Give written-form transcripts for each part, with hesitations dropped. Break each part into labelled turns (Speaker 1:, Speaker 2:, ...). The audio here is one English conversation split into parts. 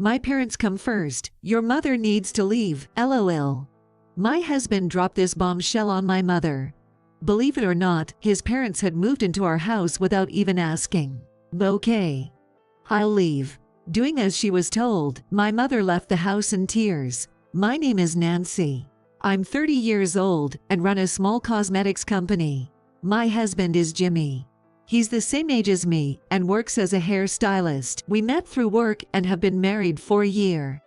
Speaker 1: My parents come first. Your mother needs to leave, lol. My husband dropped this bombshell on my mother. Believe it or not, his parents had moved into our house without even asking. Okay. I'll leave. Doing as she was told, my mother left the house in tears. My name is Nancy. I'm 30 years old and run a small cosmetics company. My husband is Jimmy. He's the same age as me and works as a hairstylist. We met through work and have been married for a year.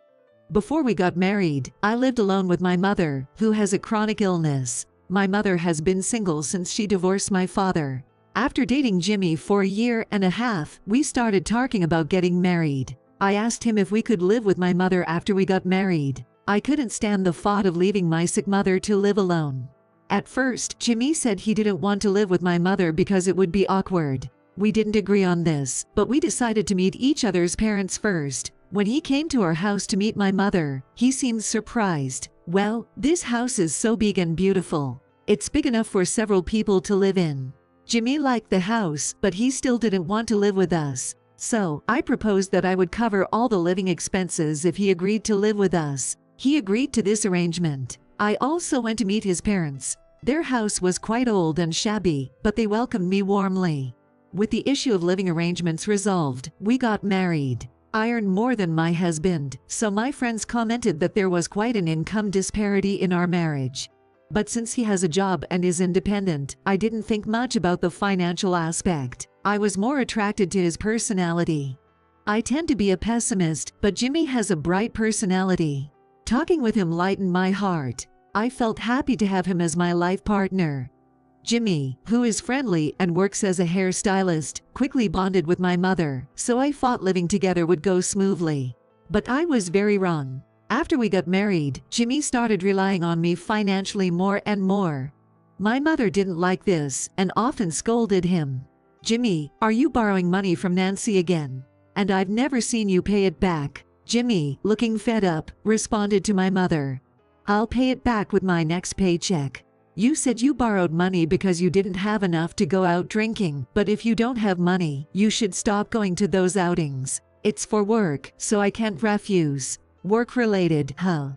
Speaker 1: Before we got married, I lived alone with my mother, who has a chronic illness. My mother has been single since she divorced my father. After dating Jimmy for a year and a half, we started talking about getting married. I asked him if we could live with my mother after we got married. I couldn't stand the thought of leaving my sick mother to live alone. At first, Jimmy said he didn't want to live with my mother because it would be awkward. We didn't agree on this, but we decided to meet each other's parents first. When he came to our house to meet my mother, he seemed surprised. Well, this house is so big and beautiful. It's big enough for several people to live in. Jimmy liked the house, but he still didn't want to live with us. So, I proposed that I would cover all the living expenses if he agreed to live with us. He agreed to this arrangement. I also went to meet his parents. Their house was quite old and shabby, but they welcomed me warmly. With the issue of living arrangements resolved, we got married. I earned more than my husband, so my friends commented that there was quite an income disparity in our marriage. But since he has a job and is independent, I didn't think much about the financial aspect. I was more attracted to his personality. I tend to be a pessimist, but Jimmy has a bright personality. Talking with him lightened my heart. I felt happy to have him as my life partner. Jimmy, who is friendly and works as a hairstylist, quickly bonded with my mother, so I thought living together would go smoothly. But I was very wrong. After we got married, Jimmy started relying on me financially more and more. My mother didn't like this and often scolded him. Jimmy, are you borrowing money from Nancy again? And I've never seen you pay it back. Jimmy, looking fed up, responded to my mother. I'll pay it back with my next paycheck. You said you borrowed money because you didn't have enough to go out drinking, but if you don't have money, you should stop going to those outings. It's for work, so I can't refuse. Work-related, huh?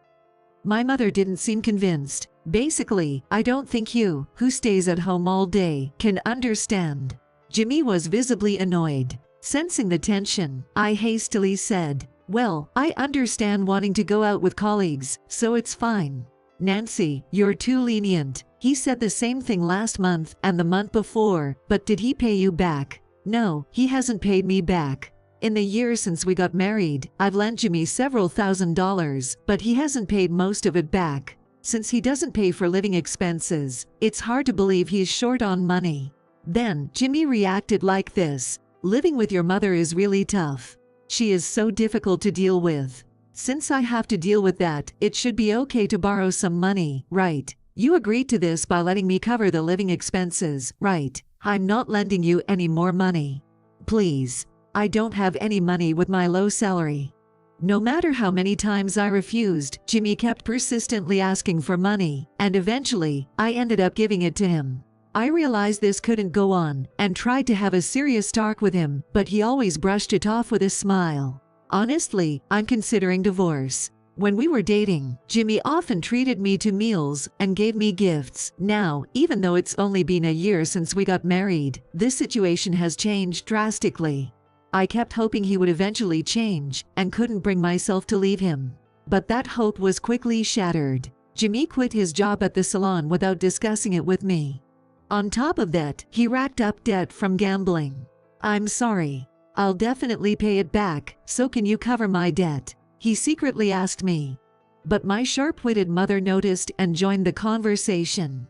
Speaker 1: My mother didn't seem convinced. Basically, I don't think you, who stays at home all day, can understand. Jimmy was visibly annoyed. Sensing the tension, I hastily said, well, I understand wanting to go out with colleagues, so it's fine. Nancy, you're too lenient. He said the same thing last month and the month before, but did he pay you back? No, he hasn't paid me back. In the years since we got married, I've lent Jimmy several $1,000s, but he hasn't paid most of it back. Since he doesn't pay for living expenses, it's hard to believe he's short on money. Then, Jimmy reacted like this. Living with your mother is really tough. She is so difficult to deal with. Since I have to deal with that, it should be okay to borrow some money, right? You agreed to this by letting me cover the living expenses, right? I'm not lending you any more money. Please. I don't have any money with my low salary. No matter how many times I refused, Jimmy kept persistently asking for money, and eventually, I ended up giving it to him. I realized this couldn't go on, and tried to have a serious talk with him, but he always brushed it off with a smile. Honestly, I'm considering divorce. When we were dating, Jimmy often treated me to meals and gave me gifts. Now, even though it's only been a year since we got married, this situation has changed drastically. I kept hoping he would eventually change and couldn't bring myself to leave him. But that hope was quickly shattered. Jimmy quit his job at the salon without discussing it with me. On top of that, he racked up debt from gambling. I'm sorry. I'll definitely pay it back, so can you cover my debt? He secretly asked me. But my sharp-witted mother noticed and joined the conversation.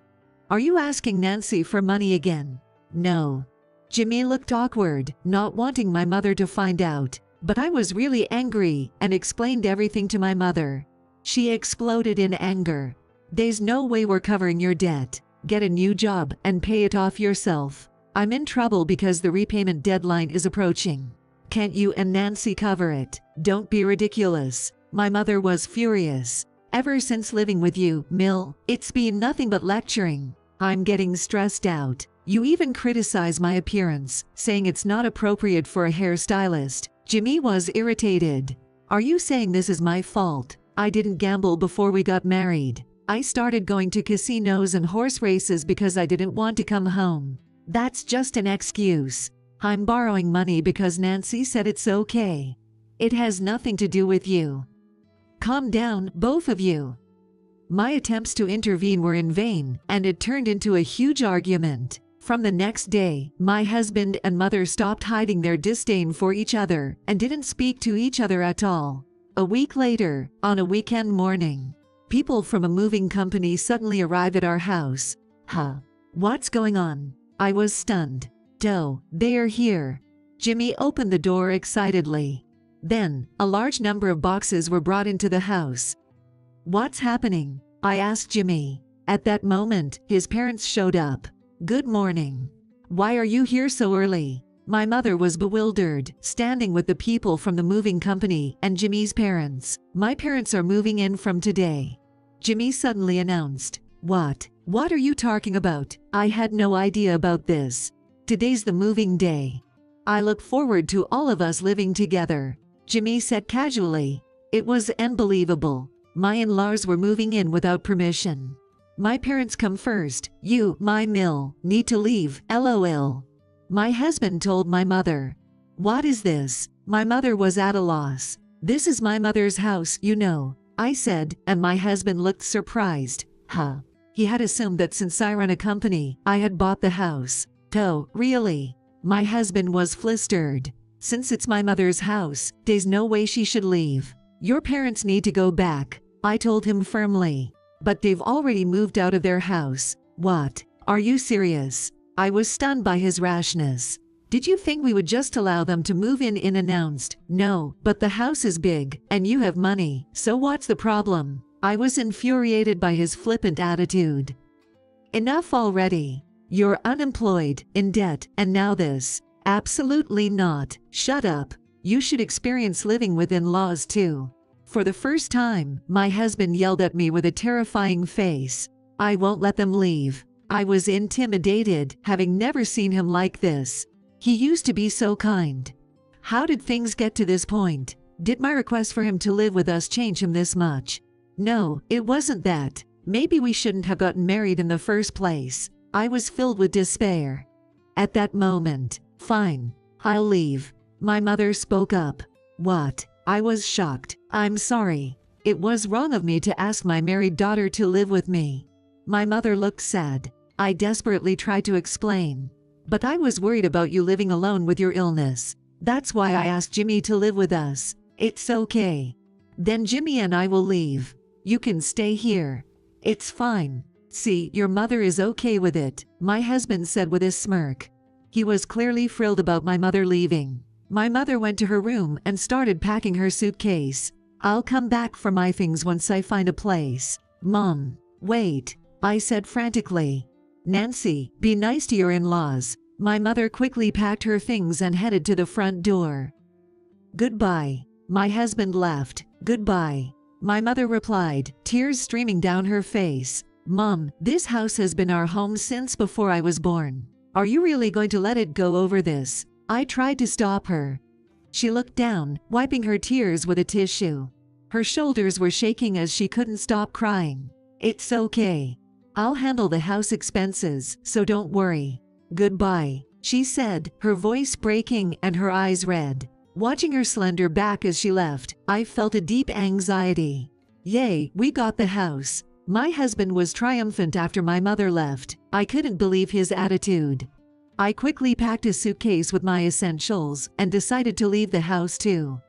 Speaker 1: Are you asking Nancy for money again? No. Jimmy looked awkward, not wanting my mother to find out, but I was really angry and explained everything to my mother. She exploded in anger. There's no way we're covering your debt. Get a new job and pay it off yourself. I'm in trouble because the repayment deadline is approaching. Can't you and Nancy cover it? Don't be ridiculous. My mother was furious. Ever since living with you, Mill, it's been nothing but lecturing. I'm getting stressed out. You even criticize my appearance, saying it's not appropriate for a hairstylist. Jimmy was irritated. Are you saying this is my fault? I didn't gamble before we got married. I started going to casinos and horse races because I didn't want to come home. That's just an excuse. I'm borrowing money because Nancy said it's okay. It has nothing to do with you. Calm down, both of you. My attempts to intervene were in vain, and it turned into a huge argument. From the next day, my husband and mother stopped hiding their disdain for each other and didn't speak to each other at all. A week later, on a weekend morning, people from a moving company suddenly arrived at our house. What's going on? I was stunned. They are here. Jimmy opened the door excitedly. Then, a large number of boxes were brought into the house. What's happening? I asked Jimmy. At that moment, his parents showed up. Good morning. Why are you here so early? My mother was bewildered, standing with the people from the moving company and Jimmy's parents. My parents are moving in from today. Jimmy suddenly announced. What? What are you talking about? I had no idea about this. Today's the moving day. I look forward to all of us living together, Jimmy said casually. It was unbelievable. My in-laws were moving in without permission. My parents come first. You, my mill, need to leave, LOL. My husband told my mother. What is this? My mother was at a loss. This is my mother's house, you know, I said, and my husband looked surprised. He had assumed that since I run a company, I had bought the house. Really? My husband was flustered. Since it's my mother's house, there's no way she should leave. Your parents need to go back, I told him firmly. But they've already moved out of their house. What? Are you serious? I was stunned by his rashness. Did you think we would just allow them to move in unannounced? No, but the house is big, and you have money, so what's the problem? I was infuriated by his flippant attitude. Enough already. You're unemployed, in debt, and now this. Absolutely not. Shut up. You should experience living with in-laws too. For the first time, my husband yelled at me with a terrifying face. I won't let them leave. I was intimidated, having never seen him like this. He used to be so kind. How did things get to this point? Did my request for him to live with us change him this much? No, it wasn't that. Maybe we shouldn't have gotten married in the first place. I was filled with despair. At that moment, fine, I'll leave. My mother spoke up. What? I was shocked. I'm sorry. It was wrong of me to ask my married daughter to live with me. My mother looked sad. I desperately tried to explain. But I was worried about you living alone with your illness. That's why I asked Jimmy to live with us. It's okay. Then Jimmy and I will leave. You can stay here. It's fine. See, your mother is okay with it, my husband said with a smirk. He was clearly thrilled about my mother leaving. My mother went to her room and started packing her suitcase. I'll come back for my things once I find a place. Mom, wait, I said frantically. Nancy, be nice to your in-laws. My mother quickly packed her things and headed to the front door. Goodbye. My husband left. Goodbye. My mother replied, tears streaming down her face. Mom, this house has been our home since before I was born. Are you really going to let it go over this? I tried to stop her. She looked down, wiping her tears with a tissue. Her shoulders were shaking as she couldn't stop crying. It's okay. I'll handle the house expenses, so don't worry. Goodbye, she said, her voice breaking and her eyes red. Watching her slender back as she left, I felt a deep anxiety. Yay, we got the house. My husband was triumphant after my mother left. I couldn't believe his attitude. I quickly packed a suitcase with my essentials and decided to leave the house too.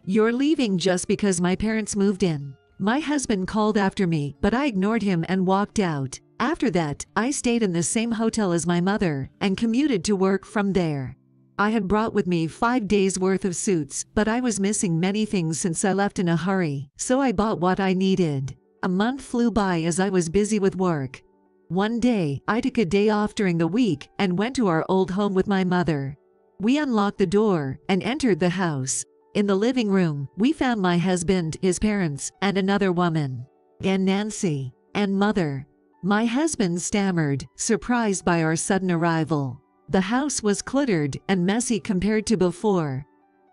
Speaker 1: You're leaving just because my parents moved in. My husband called after me, but I ignored him and walked out. After that, I stayed in the same hotel as my mother and commuted to work from there. I had brought with me 5 days' worth of suits, but I was missing many things since I left in a hurry, so I bought what I needed. A month flew by as I was busy with work. One day, I took a day off during the week and went to our old home with my mother. We unlocked the door and entered the house. In the living room, we found my husband, his parents, and another woman. And Nancy, and mother. My husband stammered, surprised by our sudden arrival. The house was cluttered and messy compared to before.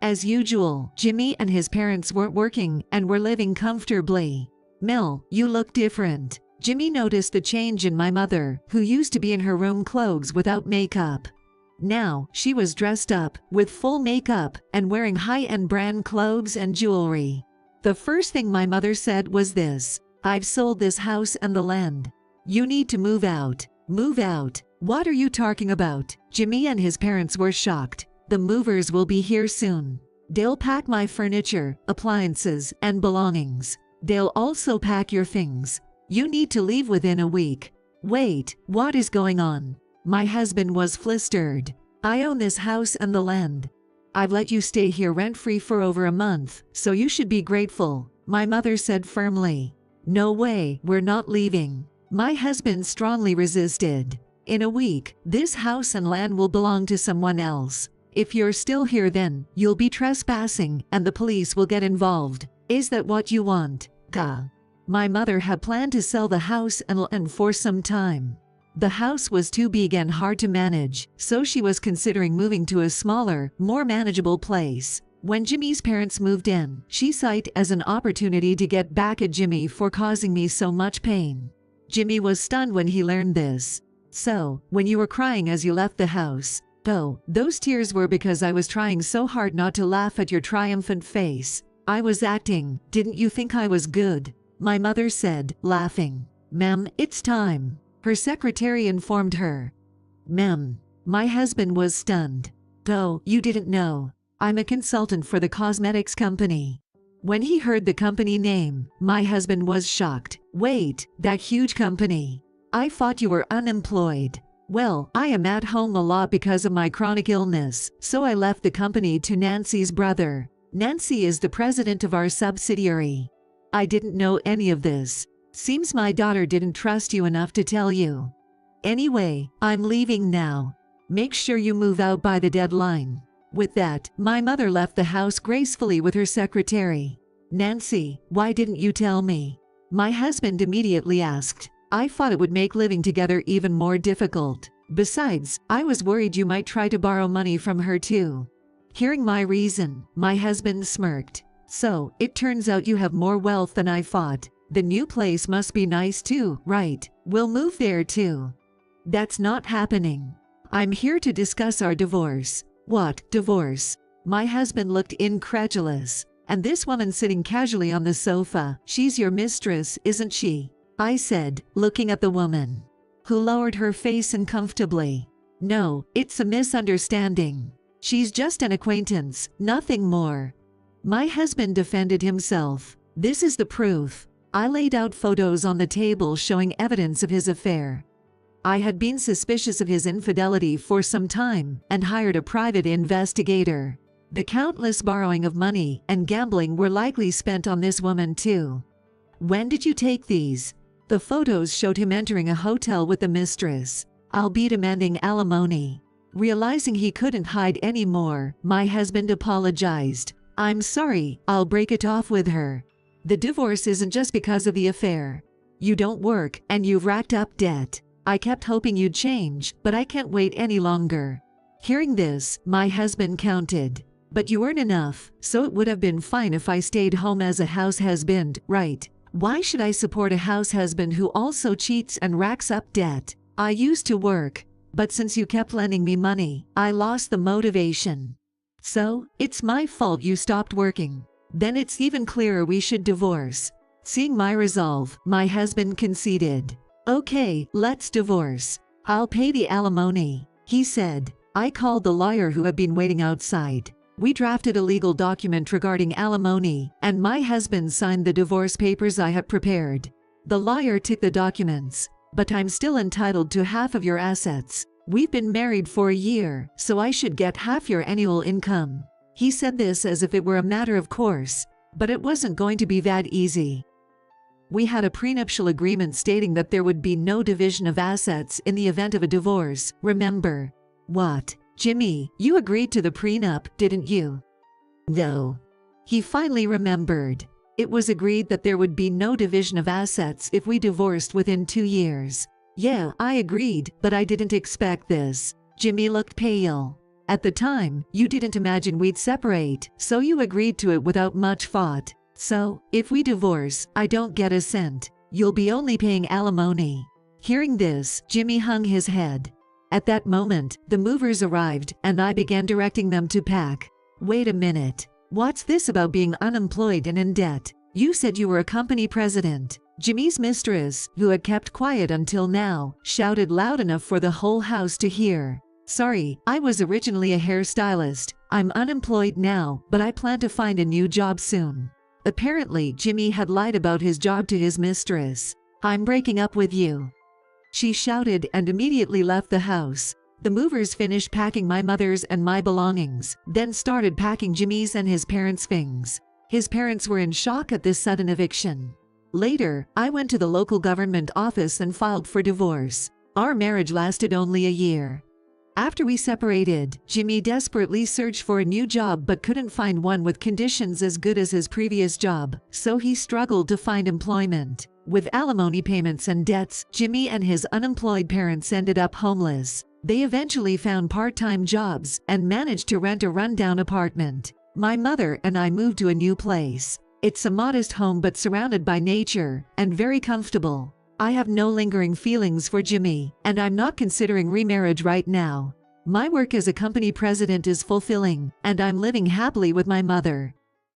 Speaker 1: As usual, Jimmy and his parents weren't working and were living comfortably. Mel, you look different. Jimmy noticed the change in my mother, who used to be in her room clothes without makeup. Now, she was dressed up, with full makeup, and wearing high-end brand clothes and jewelry. The first thing my mother said was this: "I've sold this house and the land. You need to move out." Move out? What are you talking about? Jimmy and his parents were shocked. The movers will be here soon. They'll pack my furniture, appliances, and belongings. They'll also pack your things. You need to leave within a week. Wait, what is going on? My husband was flustered. I own this house and the land. I've let you stay here rent-free for over a month, so you should be grateful, my mother said firmly. No way, we're not leaving. My husband strongly resisted. In a week, this house and land will belong to someone else. If you're still here, then you'll be trespassing and the police will get involved. Is that what you want? Duh. My mother had planned to sell the house and land for some time. The house was too big and hard to manage, so she was considering moving to a smaller, more manageable place. When Jimmy's parents moved in, she saw it as an opportunity to get back at Jimmy for causing me so much pain. Jimmy was stunned when he learned this. So, when you were crying as you left the house, oh, those tears were because I was trying so hard not to laugh at your triumphant face. I was acting, didn't you think I was good? My mother said, laughing. Ma'am, it's time. Her secretary informed her. Ma'am. My husband was stunned. Oh, you didn't know. I'm a consultant for the cosmetics company. When he heard the company name, my husband was shocked. Wait, that huge company? I thought you were unemployed. Well, I am at home a lot because of my chronic illness, so I left the company to Nancy's brother. Nancy is the president of our subsidiary. I didn't know any of this. Seems my daughter didn't trust you enough to tell you. Anyway, I'm leaving now. Make sure you move out by the deadline. With that, my mother left the house gracefully with her secretary. Nancy, why didn't you tell me? My husband immediately asked. I thought it would make living together even more difficult. Besides, I was worried you might try to borrow money from her too. Hearing my reason, my husband smirked. So, it turns out you have more wealth than I thought. The new place must be nice too, right? We'll move there too. That's not happening. I'm here to discuss our divorce. What, divorce? My husband looked incredulous. And this woman sitting casually on the sofa, she's your mistress, isn't she? I said, looking at the woman, who lowered her face uncomfortably. No, it's a misunderstanding. She's just an acquaintance, nothing more. My husband defended himself. This is the proof. I laid out photos on the table showing evidence of his affair. I had been suspicious of his infidelity for some time and hired a private investigator. The countless borrowing of money and gambling were likely spent on this woman too. When did you take these? The photos showed him entering a hotel with the mistress. I'll be demanding alimony. Realizing he couldn't hide anymore, my husband apologized. I'm sorry, I'll break it off with her. The divorce isn't just because of the affair. You don't work and you've racked up debt. I kept hoping you'd change, but I can't wait any longer. Hearing this, my husband counted. But you earn enough, so it would have been fine if I stayed home as a house husband, right? Why should I support a house husband who also cheats and racks up debt? I used to work, but since you kept lending me money, I lost the motivation. So, it's my fault you stopped working. Then it's even clearer we should divorce. Seeing my resolve, my husband conceded. Okay, let's divorce. I'll pay the alimony, he said. I called the lawyer who had been waiting outside. We drafted a legal document regarding alimony, and my husband signed the divorce papers I had prepared. The lawyer took the documents. But I'm still entitled to half of your assets. We've been married for a year, so I should get half your annual income. He said this as if it were a matter of course, but it wasn't going to be that easy. We had a prenuptial agreement stating that there would be no division of assets in the event of a divorce, remember? What? Jimmy, you agreed to the prenup, didn't you? No. He finally remembered. It was agreed that there would be no division of assets if we divorced within 2 years. Yeah, I agreed, but I didn't expect this. Jimmy looked pale. At the time, you didn't imagine we'd separate, so you agreed to it without much thought. So, if we divorce, I don't get a cent. You'll be only paying alimony." Hearing this, Jimmy hung his head. At that moment, the movers arrived, and I began directing them to pack. "Wait a minute. What's this about being unemployed and in debt? You said you were a company president." Jimmy's mistress, who had kept quiet until now, shouted loud enough for the whole house to hear. "Sorry, I was originally a hairstylist. I'm unemployed now, but I plan to find a new job soon." Apparently, Jimmy had lied about his job to his mistress. "I'm breaking up with you," she shouted, and immediately left the house. The movers finished packing my mother's and my belongings, then started packing Jimmy's and his parents' things. His parents were in shock at this sudden eviction. Later, I went to the local government office and filed for divorce. Our marriage lasted only a year. After we separated, Jimmy desperately searched for a new job but couldn't find one with conditions as good as his previous job, so he struggled to find employment. With alimony payments and debts, Jimmy and his unemployed parents ended up homeless. They eventually found part-time jobs and managed to rent a rundown apartment. My mother and I moved to a new place. It's a modest home but surrounded by nature, and very comfortable. I have no lingering feelings for Jimmy, and I'm not considering remarriage right now. My work as a company president is fulfilling, and I'm living happily with my mother.